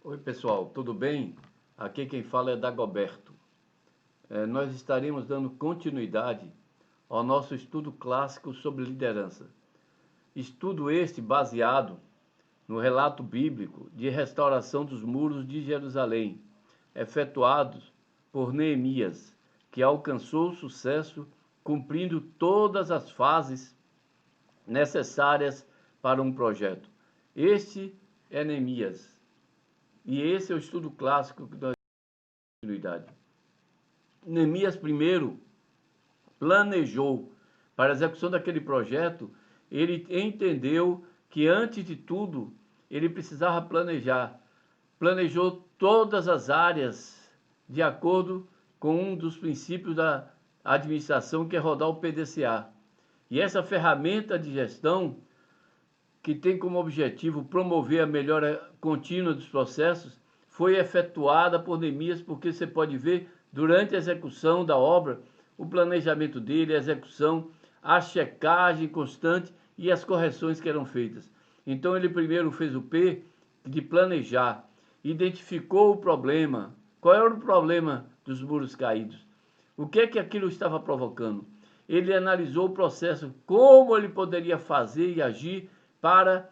Oi pessoal, tudo bem? Aqui quem fala é Dagoberto. Nós estaremos dando continuidade ao nosso estudo clássico sobre liderança. Estudo este baseado no relato bíblico de restauração dos muros de Jerusalém, efetuados por Neemias, que alcançou sucesso cumprindo todas as fases necessárias para um projeto. Este é Neemias. E esse é o estudo clássico que nós temos continuidade. Neemias primeiro planejou para a execução daquele projeto. Ele entendeu que antes de tudo ele precisava planejar. Planejou todas as áreas de acordo com um dos princípios da administração, que é rodar o PDCA. E essa ferramenta de gestão, que tem como objetivo promover a melhora contínua dos processos, foi efetuada por Neemias, porque você pode ver durante a execução da obra, o planejamento dele, a execução, a checagem constante e as correções que eram feitas. Então ele primeiro fez o P de planejar, identificou o problema. Qual era o problema dos muros caídos? O que é que aquilo estava provocando? Ele analisou o processo, como ele poderia fazer e agir para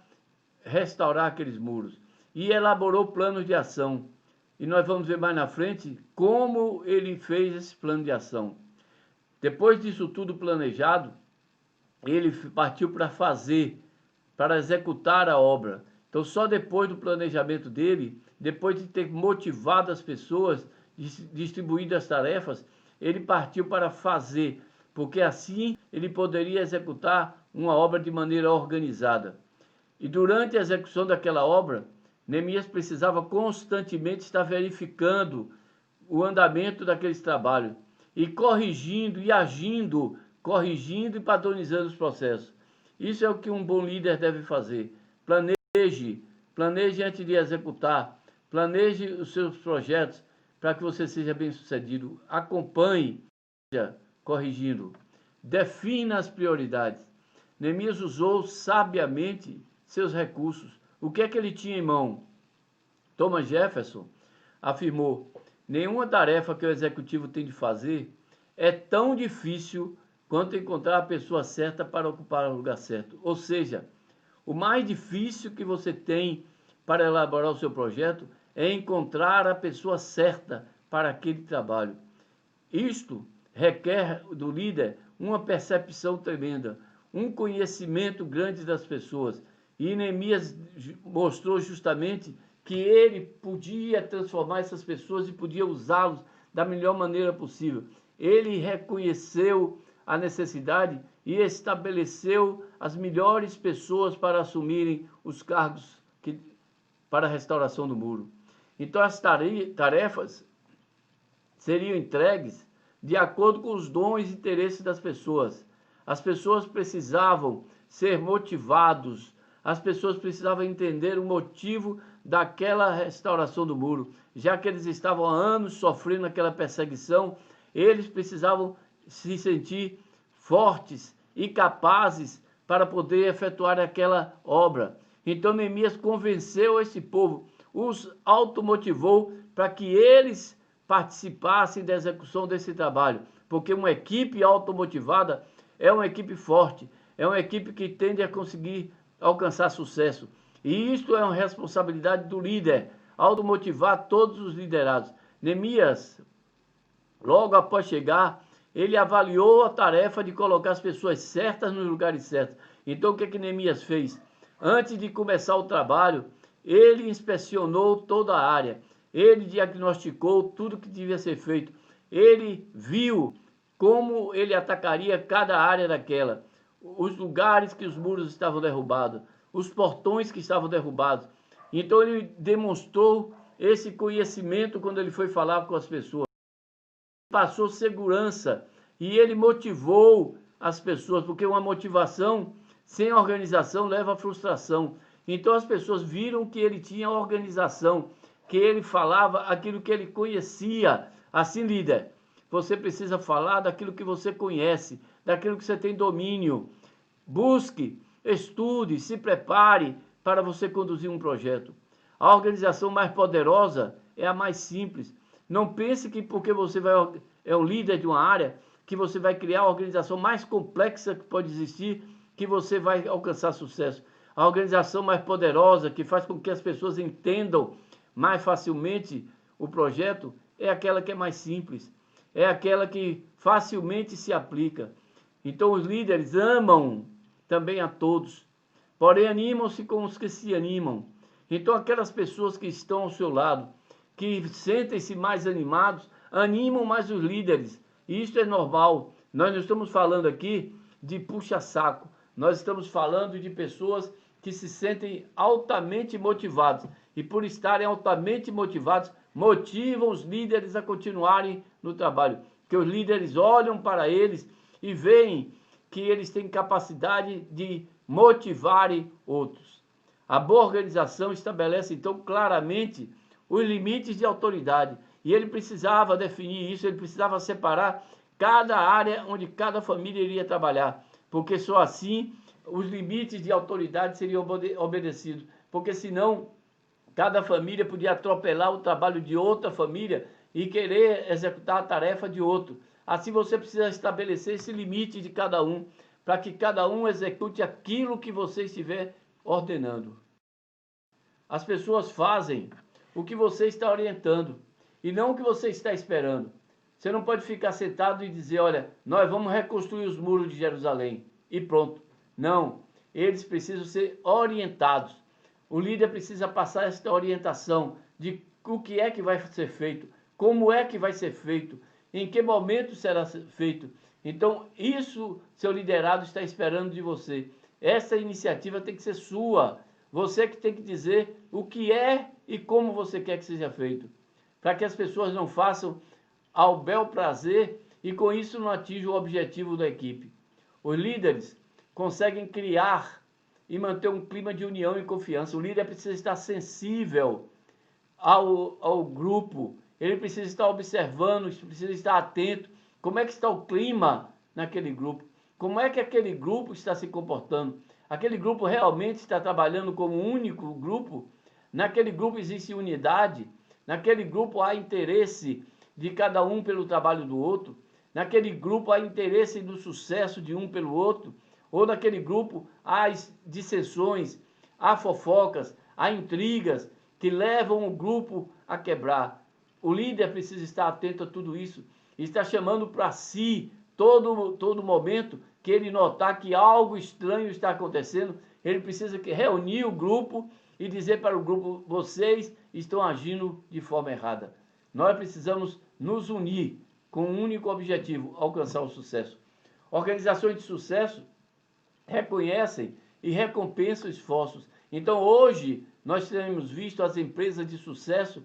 restaurar aqueles muros, e elaborou planos de ação. E nós vamos ver mais na frente como ele fez esse plano de ação. Depois disso tudo planejado, ele partiu para executar a obra. Então, só depois do planejamento dele, depois de ter motivado as pessoas, distribuído as tarefas, ele partiu para fazer, porque assim ele poderia executar uma obra de maneira organizada. E durante a execução daquela obra, Neemias precisava constantemente estar verificando o andamento daqueles trabalhos e corrigindo e agindo, corrigindo e padronizando os processos. Isso é o que um bom líder deve fazer. Planeje antes de executar, planeje os seus projetos para que você seja bem-sucedido. Acompanhe, corrigindo. Defina as prioridades. Neemias usou sabiamente seus recursos. O que é que ele tinha em mão? Thomas Jefferson afirmou: nenhuma tarefa que o executivo tem de fazer é tão difícil quanto encontrar a pessoa certa para ocupar o lugar certo. Ou seja, o mais difícil que você tem para elaborar o seu projeto é encontrar a pessoa certa para aquele trabalho. Isto requer do líder uma percepção tremenda, um conhecimento grande das pessoas. E Neemias mostrou justamente que ele podia transformar essas pessoas e podia usá-los da melhor maneira possível. Ele reconheceu a necessidade e estabeleceu as melhores pessoas para assumirem os cargos para a restauração do muro. Então as tarefas seriam entregues de acordo com os dons e interesses das pessoas. As pessoas precisavam ser motivados, as pessoas precisavam entender o motivo daquela restauração do muro. Já que eles estavam há anos sofrendo aquela perseguição, eles precisavam se sentir fortes e capazes para poder efetuar aquela obra. Então Neemias convenceu esse povo, os automotivou para que eles participassem da execução desse trabalho, porque uma equipe automotivada é uma equipe forte, é uma equipe que tende a conseguir alcançar sucesso. E isto é uma responsabilidade do líder, automotivar todos os liderados. Neemias, logo após chegar, ele avaliou a tarefa de colocar as pessoas certas nos lugares certos. Então o que é que Neemias fez? Antes de começar o trabalho, ele inspecionou toda a área. Ele diagnosticou tudo que devia ser feito. Ele viu como ele atacaria cada área daquela. Os lugares que os muros estavam derrubados, os portões que estavam derrubados. Então ele demonstrou esse conhecimento quando ele foi falar com as pessoas. Passou segurança e ele motivou as pessoas, porque uma motivação sem organização leva à frustração. Então as pessoas viram que ele tinha organização, que ele falava aquilo que ele conhecia. Assim, líder, você precisa falar daquilo que você conhece, daquilo que você tem domínio. Busque, estude, se prepare para você conduzir um projeto. A organização mais poderosa é a mais simples. Não pense que porque você é um líder de uma área, que você vai criar a organização mais complexa que pode existir, que você vai alcançar sucesso. A organização mais poderosa, que faz com que as pessoas entendam mais facilmente o projeto, é aquela que é mais simples. É aquela que facilmente se aplica. Então os líderes amam também a todos, porém animam-se com os que se animam. Então aquelas pessoas que estão ao seu lado, que sentem-se mais animados, animam mais os líderes. E isso é normal. Nós não estamos falando aqui de puxa-saco. Nós estamos falando de pessoas que se sentem altamente motivados. E por estarem altamente motivados, motivam os líderes a continuarem no trabalho. Porque os líderes olham para eles e veem que eles têm capacidade de motivarem outros. A boa organização estabelece, então, claramente os limites de autoridade. E ele precisava definir isso, ele precisava separar cada área onde cada família iria trabalhar. Porque só assim os limites de autoridade seriam obedecidos. Porque senão cada família podia atropelar o trabalho de outra família e querer executar a tarefa de outro. Assim você precisa estabelecer esse limite de cada um, para que cada um execute aquilo que você estiver ordenando. As pessoas fazem o que você está orientando e não o que você está esperando. Você não pode ficar sentado e dizer, olha, nós vamos reconstruir os muros de Jerusalém e pronto. Não, eles precisam ser orientados. O líder precisa passar esta orientação de o que é que vai ser feito, como é que vai ser feito, em que momento será feito. Então, isso seu liderado está esperando de você. Essa iniciativa tem que ser sua. Você que tem que dizer o que é e como você quer que seja feito. Para que as pessoas não façam ao bel prazer e com isso não atinjam o objetivo da equipe. Os líderes conseguem criar e manter um clima de união e confiança. O líder precisa estar sensível ao grupo, ele precisa estar observando, precisa estar atento. Como é que está o clima naquele grupo? Como é que aquele grupo está se comportando? Aquele grupo realmente está trabalhando como um único grupo? Naquele grupo existe unidade? Naquele grupo há interesse de cada um pelo trabalho do outro? Naquele grupo há interesse do sucesso de um pelo outro? Ou naquele grupo há dissensões, há fofocas, há intrigas que levam o grupo a quebrar? O líder precisa estar atento a tudo isso. Está chamando para si todo momento que ele notar que algo estranho está acontecendo, ele precisa reunir o grupo e dizer para o grupo, vocês estão agindo de forma errada. Nós precisamos nos unir com um único objetivo, alcançar o sucesso. Organizações de sucesso reconhecem e recompensam esforços. Então hoje nós temos visto as empresas de sucesso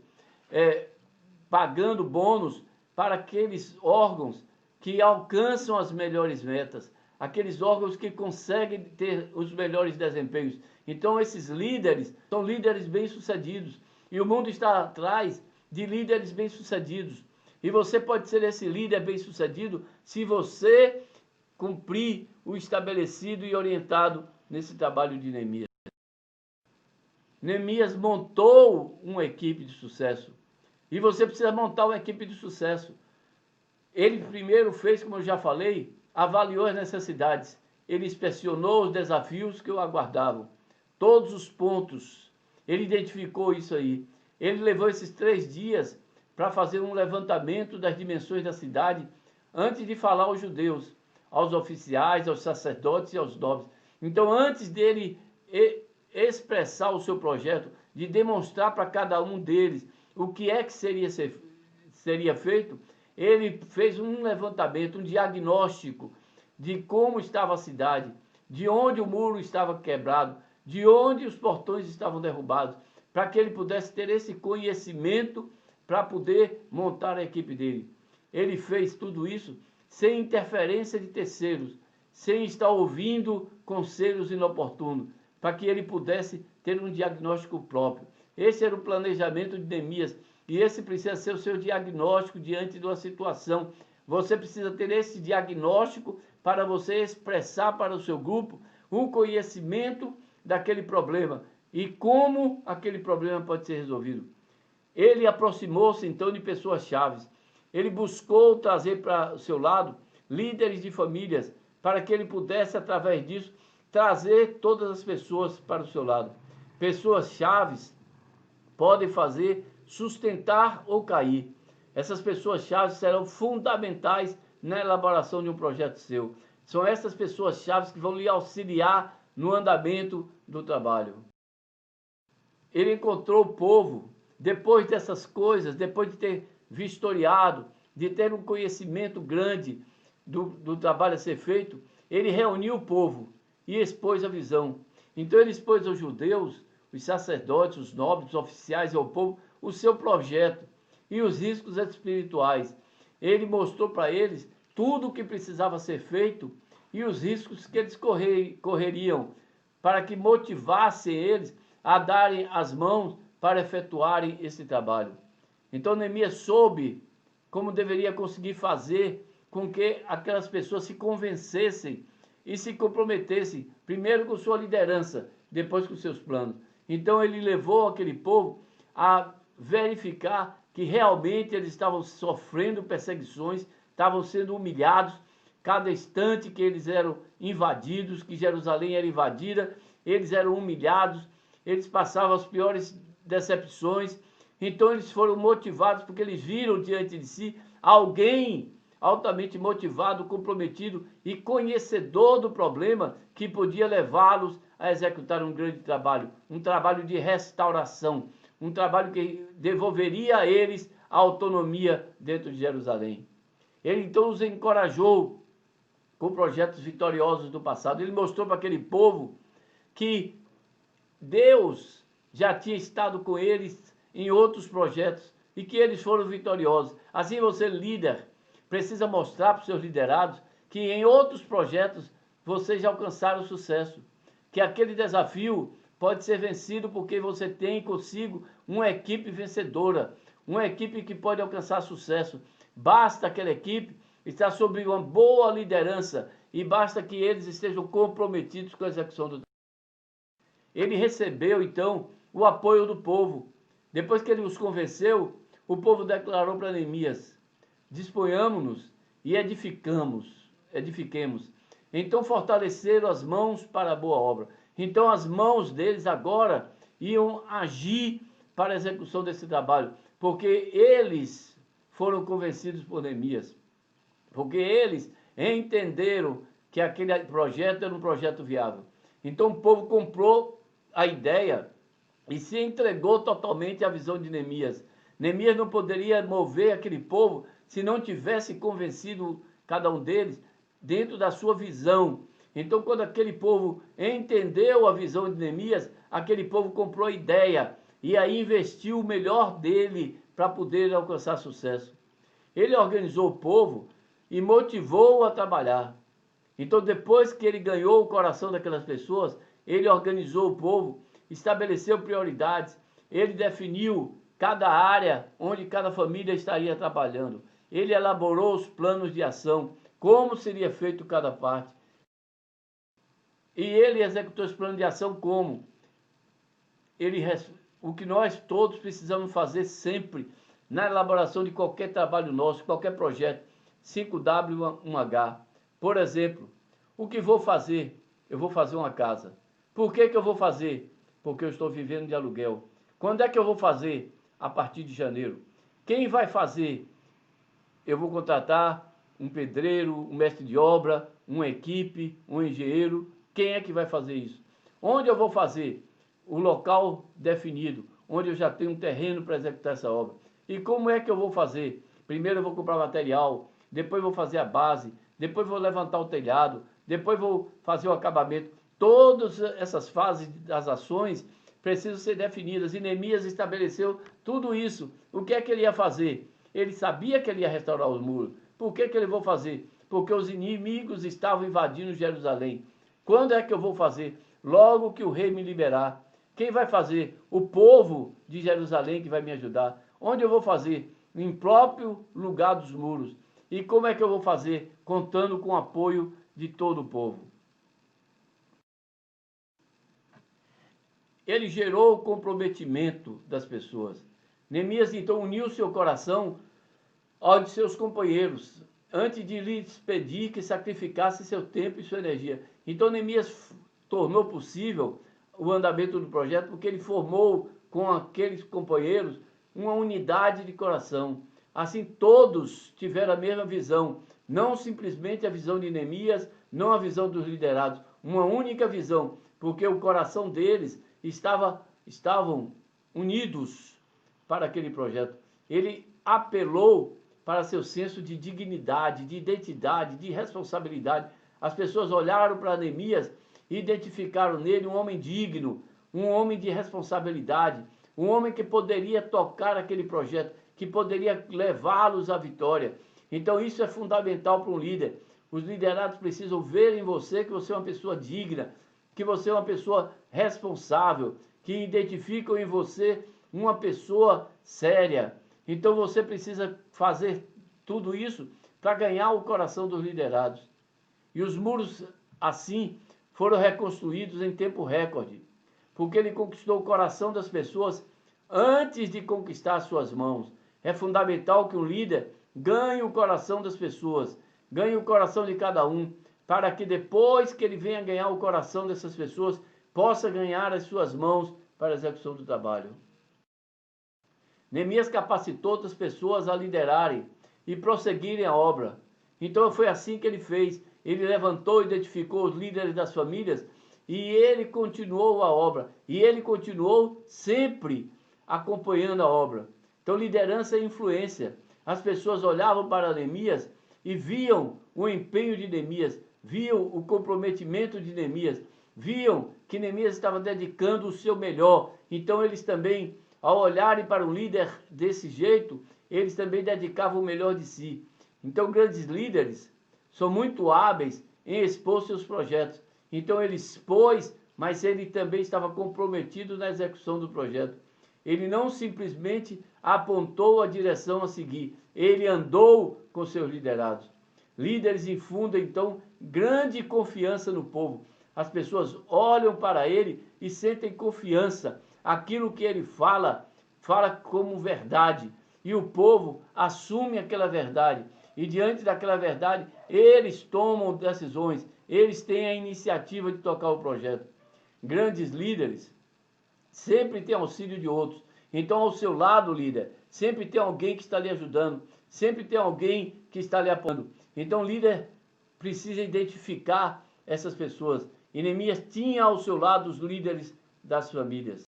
pagando bônus para aqueles órgãos que alcançam as melhores metas, aqueles órgãos que conseguem ter os melhores desempenhos. Então esses líderes são líderes bem-sucedidos e o mundo está atrás de líderes bem-sucedidos. E você pode ser esse líder bem-sucedido se você cumprir o estabelecido e orientado nesse trabalho de Neemias. Neemias montou uma equipe de sucesso. E você precisa montar uma equipe de sucesso. Ele primeiro fez, como eu já falei, avaliou as necessidades. Ele inspecionou os desafios que o aguardavam. Todos os pontos. Ele identificou isso aí. Ele levou esses 3 dias para fazer um levantamento das dimensões da cidade antes de falar aos judeus, aos oficiais, aos sacerdotes e aos nobres. Então, antes dele expressar o seu projeto, de demonstrar para cada um deles o que é que seria feito, ele fez um levantamento, um diagnóstico de como estava a cidade, de onde o muro estava quebrado, de onde os portões estavam derrubados, para que ele pudesse ter esse conhecimento para poder montar a equipe dele. Ele fez tudo isso sem interferência de terceiros, sem estar ouvindo conselhos inoportunos, para que ele pudesse ter um diagnóstico próprio. Esse era o planejamento de Neemias, e esse precisa ser o seu diagnóstico diante de uma situação. Você precisa ter esse diagnóstico para você expressar para o seu grupo um conhecimento daquele problema, e como aquele problema pode ser resolvido. Ele aproximou-se então de pessoas chaves. Ele buscou trazer para o seu lado líderes de famílias, para que ele pudesse, através disso, trazer todas as pessoas para o seu lado. Pessoas chaves podem fazer sustentar ou cair. Essas pessoas chaves serão fundamentais na elaboração de um projeto seu. São essas pessoas chaves que vão lhe auxiliar no andamento do trabalho. Ele encontrou o povo, depois dessas coisas, depois de ter vistoriado, de ter um conhecimento grande do trabalho a ser feito, ele reuniu o povo e expôs a visão. Então ele expôs aos judeus, os sacerdotes, os nobres, os oficiais e ao povo o seu projeto e os riscos espirituais. Ele mostrou para eles tudo o que precisava ser feito e os riscos que eles correriam, para que motivassem eles a darem as mãos para efetuarem esse trabalho. Então Neemias soube como deveria conseguir fazer com que aquelas pessoas se convencessem e se comprometessem, primeiro com sua liderança, depois com seus planos. Então ele levou aquele povo a verificar que realmente eles estavam sofrendo perseguições, estavam sendo humilhados, cada instante que eles eram invadidos, que Jerusalém era invadida, eles eram humilhados, eles passavam as piores decepções. Então eles foram motivados porque eles viram diante de si alguém altamente motivado, comprometido e conhecedor do problema que podia levá-los a executar um grande trabalho, um trabalho de restauração, um trabalho que devolveria a eles a autonomia dentro de Jerusalém. Ele então os encorajou com projetos vitoriosos do passado. Ele mostrou para aquele povo que Deus já tinha estado com eles em outros projetos e que eles foram vitoriosos. Assim você, líder, precisa mostrar para os seus liderados que em outros projetos vocês já alcançaram sucesso, que aquele desafio pode ser vencido porque você tem consigo uma equipe vencedora, uma equipe que pode alcançar sucesso. Basta aquela equipe estar sob uma boa liderança e basta que eles estejam comprometidos com a execução do trabalho. Ele recebeu, então, o apoio do povo. Depois que ele os convenceu, o povo declarou para Neemias: disponhamos-nos e edifiquemos. Então fortaleceram as mãos para a boa obra. Então as mãos deles agora iam agir para a execução desse trabalho, porque eles foram convencidos por Neemias, porque eles entenderam que aquele projeto era um projeto viável. Então o povo comprou a ideia e se entregou totalmente à visão de Neemias. Neemias não poderia mover aquele povo se não tivesse convencido cada um deles dentro da sua visão. Então, quando aquele povo entendeu a visão de Neemias, aquele povo comprou a ideia e aí investiu o melhor dele para poder alcançar sucesso. Ele organizou o povo e motivou a trabalhar. Então, depois que ele ganhou o coração daquelas pessoas, ele organizou o povo, estabeleceu prioridades, ele definiu cada área onde cada família estaria trabalhando. Ele elaborou os planos de ação, como seria feito cada parte. E ele executou esse plano de ação como? O que nós todos precisamos fazer sempre na elaboração de qualquer trabalho nosso, qualquer projeto, 5W1H. Por exemplo, o que vou fazer? Eu vou fazer uma casa. Por que eu vou fazer? Porque eu estou vivendo de aluguel. Quando é que eu vou fazer? A partir de janeiro. Quem vai fazer? Eu vou contratar um pedreiro, um mestre de obra, uma equipe, um engenheiro. Quem é que vai fazer isso? Onde eu vou fazer? O local definido, onde eu já tenho um terreno para executar essa obra. E como é que eu vou fazer? Primeiro eu vou comprar material, depois vou fazer a base, depois vou levantar o telhado, depois vou fazer o acabamento. Todas essas fases das ações precisam ser definidas. E Neemias estabeleceu tudo isso. O que é que ele ia fazer? Ele sabia que ele ia restaurar os muros. Por que ele vai fazer? Porque os inimigos estavam invadindo Jerusalém. Quando é que eu vou fazer? Logo que o rei me liberar. Quem vai fazer? O povo de Jerusalém que vai me ajudar. Onde eu vou fazer? Em próprio lugar dos muros. E como é que eu vou fazer? Contando com o apoio de todo o povo. ele gerou o comprometimento das pessoas. Neemias então uniu seu coração ao de seus companheiros, antes de lhes pedir que sacrificasse seu tempo e sua energia. Então Neemias tornou possível o andamento do projeto, porque ele formou com aqueles companheiros uma unidade de coração. Assim todos tiveram a mesma visão, não simplesmente a visão de Neemias, não a visão dos liderados, uma única visão, porque o coração deles estavam unidos para aquele projeto. Ele apelou para seu senso de dignidade, de identidade, de responsabilidade. As pessoas olharam para Neemias e identificaram nele um homem digno, um homem de responsabilidade, um homem que poderia tocar aquele projeto, que poderia levá-los à vitória. Então isso é fundamental para um líder. Os liderados precisam ver em você que você é uma pessoa digna, que você é uma pessoa responsável, que identificam em você uma pessoa séria. Então você precisa fazer tudo isso para ganhar o coração dos liderados. E os muros, assim, foram reconstruídos em tempo recorde, porque ele conquistou o coração das pessoas antes de conquistar suas mãos. É fundamental que um líder ganhe o coração das pessoas, ganhe o coração de cada um, para que depois que ele venha ganhar o coração dessas pessoas, possa ganhar as suas mãos para a execução do trabalho. Neemias capacitou outras pessoas a liderarem e prosseguirem a obra. Então foi assim que ele fez. Ele levantou e identificou os líderes das famílias e ele continuou a obra. E ele continuou sempre acompanhando a obra. Então liderança é influência. As pessoas olhavam para Neemias e viam o empenho de Neemias, viam o comprometimento de Neemias, viam que Neemias estava dedicando o seu melhor. Então eles também, ao olharem para um líder desse jeito, eles também dedicavam o melhor de si. Então grandes líderes são muito hábeis em expor seus projetos. Então ele expôs, mas ele também estava comprometido na execução do projeto. Ele não simplesmente apontou a direção a seguir, ele andou com seus liderados. Líderes infundem então grande confiança no povo. As pessoas olham para ele e sentem confiança. Aquilo que ele fala como verdade. E o povo assume aquela verdade. E diante daquela verdade, eles tomam decisões. Eles têm a iniciativa de tocar o projeto. Grandes líderes sempre têm auxílio de outros. Então, ao seu lado, líder, sempre tem alguém que está lhe ajudando. Sempre tem alguém que está lhe apoiando. Então, o líder precisa identificar essas pessoas. E Neemias tinha ao seu lado os líderes das famílias.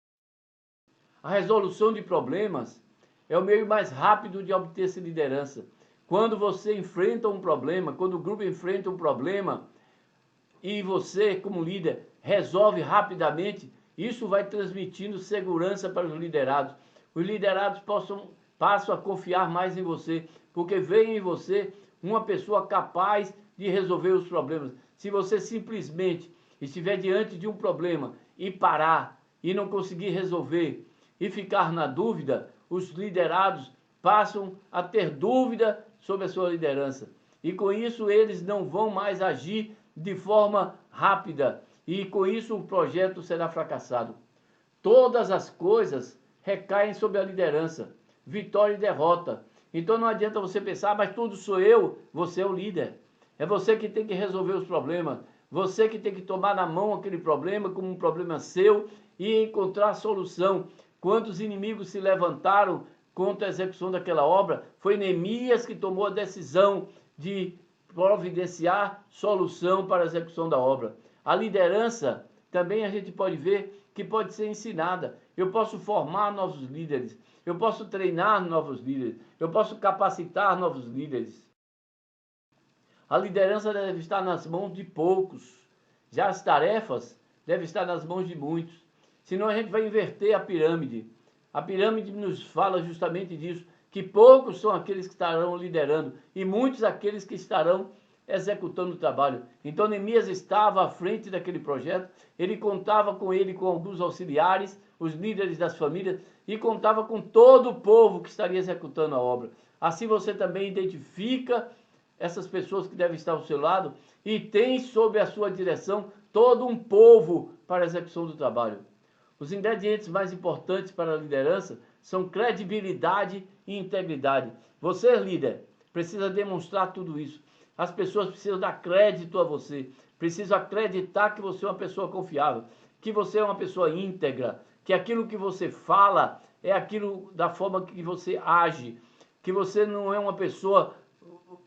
A resolução de problemas é o meio mais rápido de obter-se liderança. Quando você enfrenta um problema, quando o grupo enfrenta um problema e você, como líder, resolve rapidamente, isso vai transmitindo segurança para os liderados. Os liderados passam a confiar mais em você, porque veem em você uma pessoa capaz de resolver os problemas. Se você simplesmente estiver diante de um problema e parar e não conseguir resolver e ficar na dúvida, os liderados passam a ter dúvida sobre a sua liderança. E com isso eles não vão mais agir de forma rápida. E com isso o projeto será fracassado. Todas as coisas recaem sobre a liderança. Vitória e derrota. Então não adianta você pensar, mas tudo sou eu. Você é o líder. É você que tem que resolver os problemas. Você que tem que tomar na mão aquele problema como um problema seu e encontrar a solução. Quantos inimigos se levantaram contra a execução daquela obra? Foi Neemias que tomou a decisão de providenciar solução para a execução da obra. A liderança também a gente pode ver que pode ser ensinada. Eu posso formar novos líderes. Eu posso treinar novos líderes. Eu posso capacitar novos líderes. A liderança deve estar nas mãos de poucos. Já as tarefas devem estar nas mãos de muitos. Senão a gente vai inverter a pirâmide. A pirâmide nos fala justamente disso, que poucos são aqueles que estarão liderando e muitos aqueles que estarão executando o trabalho. Então Neemias estava à frente daquele projeto, ele contava com alguns auxiliares, os líderes das famílias, e contava com todo o povo que estaria executando a obra. Assim você também identifica essas pessoas que devem estar ao seu lado e tem sob a sua direção todo um povo para a execução do trabalho. Os ingredientes mais importantes para a liderança são credibilidade e integridade. Você, líder, precisa demonstrar tudo isso. As pessoas precisam dar crédito a você, precisam acreditar que você é uma pessoa confiável, que você é uma pessoa íntegra, que aquilo que você fala é aquilo da forma que você age, que você não é uma pessoa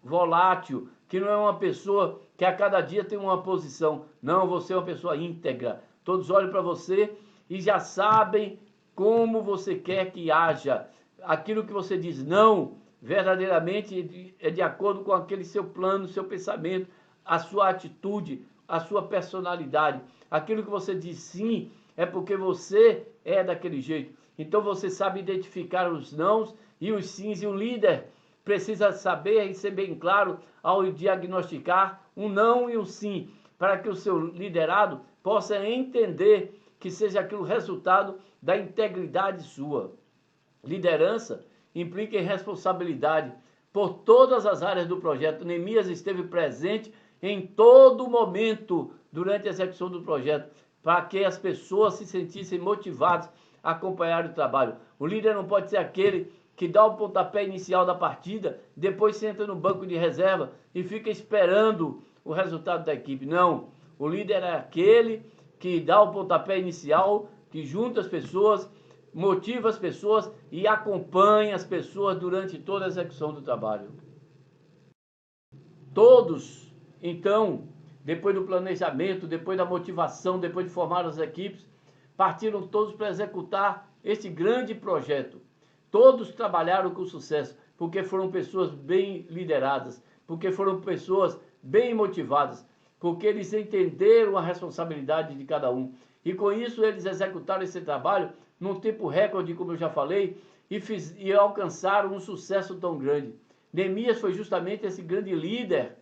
volátil, que não é uma pessoa que a cada dia tem uma posição. Não, você é uma pessoa íntegra. Todos olham para você e já sabem como você quer que haja. Aquilo que você diz não, verdadeiramente é de acordo com aquele seu plano, seu pensamento, a sua atitude, a sua personalidade. Aquilo que você diz sim é porque você é daquele jeito. Então você sabe identificar os nãos e os sims, e o líder precisa saber e ser bem claro ao diagnosticar um não e um sim, para que o seu liderado possa entender que seja aquilo resultado da integridade sua. Liderança implica em responsabilidade por todas as áreas do projeto. Neemias esteve presente em todo momento durante a execução do projeto, para que as pessoas se sentissem motivadas a acompanhar o trabalho. O líder não pode ser aquele que dá o pontapé inicial da partida, depois senta no banco de reserva e fica esperando o resultado da equipe. Não, o líder é aquele que dá o pontapé inicial, que junta as pessoas, motiva as pessoas e acompanha as pessoas durante toda a execução do trabalho. Todos, então, depois do planejamento, depois da motivação, depois de formar as equipes, partiram todos para executar este grande projeto. Todos trabalharam com sucesso, porque foram pessoas bem lideradas, porque foram pessoas bem motivadas, porque eles entenderam a responsabilidade de cada um. E com isso eles executaram esse trabalho num tempo recorde, como eu já falei, e alcançaram um sucesso tão grande. Neemias foi justamente esse grande líder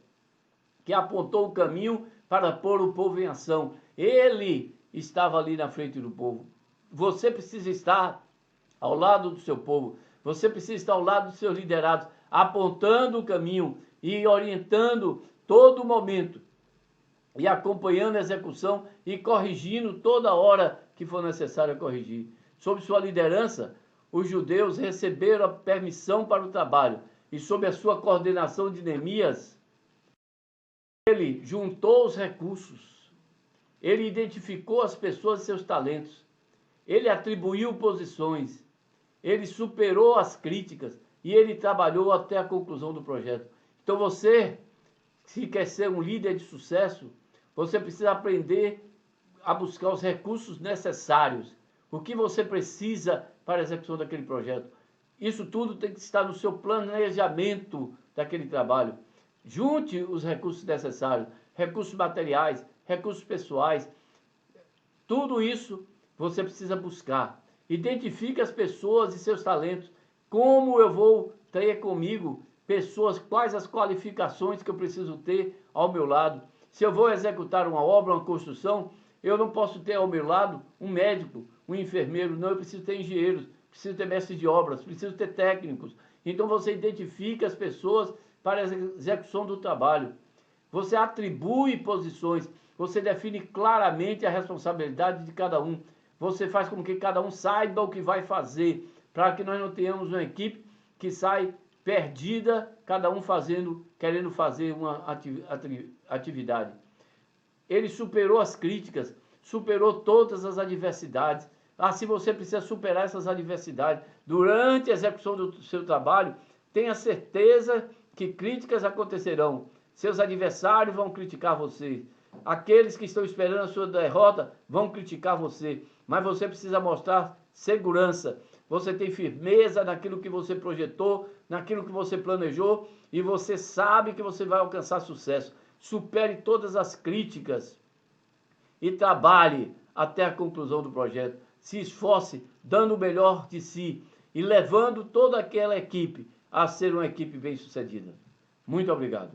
que apontou o caminho para pôr o povo em ação. Ele estava ali na frente do povo. Você precisa estar ao lado do seu povo. Você precisa estar ao lado dos seus liderados, apontando o caminho e orientando todo momento, e acompanhando a execução e corrigindo toda hora que for necessário corrigir. Sob sua liderança, os judeus receberam a permissão para o trabalho, e sob a sua coordenação de Neemias, ele juntou os recursos, ele identificou as pessoas e seus talentos, ele atribuiu posições, ele superou as críticas e ele trabalhou até a conclusão do projeto. Então você, se quer ser um líder de sucesso, você precisa aprender a buscar os recursos necessários. O que você precisa para a execução daquele projeto. Isso tudo tem que estar no seu planejamento daquele trabalho. Junte os recursos necessários, recursos materiais, recursos pessoais. Tudo isso você precisa buscar. Identifique as pessoas e seus talentos. Como eu vou ter comigo pessoas, quais as qualificações que eu preciso ter ao meu lado. Se eu vou executar uma obra, uma construção, eu não posso ter ao meu lado um médico, um enfermeiro, não, eu preciso ter engenheiros, preciso ter mestres de obras, preciso ter técnicos. Então você identifica as pessoas para a execução do trabalho. Você atribui posições, você define claramente a responsabilidade de cada um. Você faz com que cada um saiba o que vai fazer, para que nós não tenhamos uma equipe que sai perdida, cada um querendo fazer uma atividade. Ele superou as críticas, superou todas as adversidades. Se você precisa superar essas adversidades durante a execução do seu trabalho, tenha certeza que críticas acontecerão. Seus adversários vão criticar você. Aqueles que estão esperando a sua derrota vão criticar você. Mas você precisa mostrar segurança. Você tem firmeza naquilo que você projetou, naquilo que você planejou, e você sabe que você vai alcançar sucesso. Supere todas as críticas e trabalhe até a conclusão do projeto. Se esforce, dando o melhor de si e levando toda aquela equipe a ser uma equipe bem-sucedida. Muito obrigado.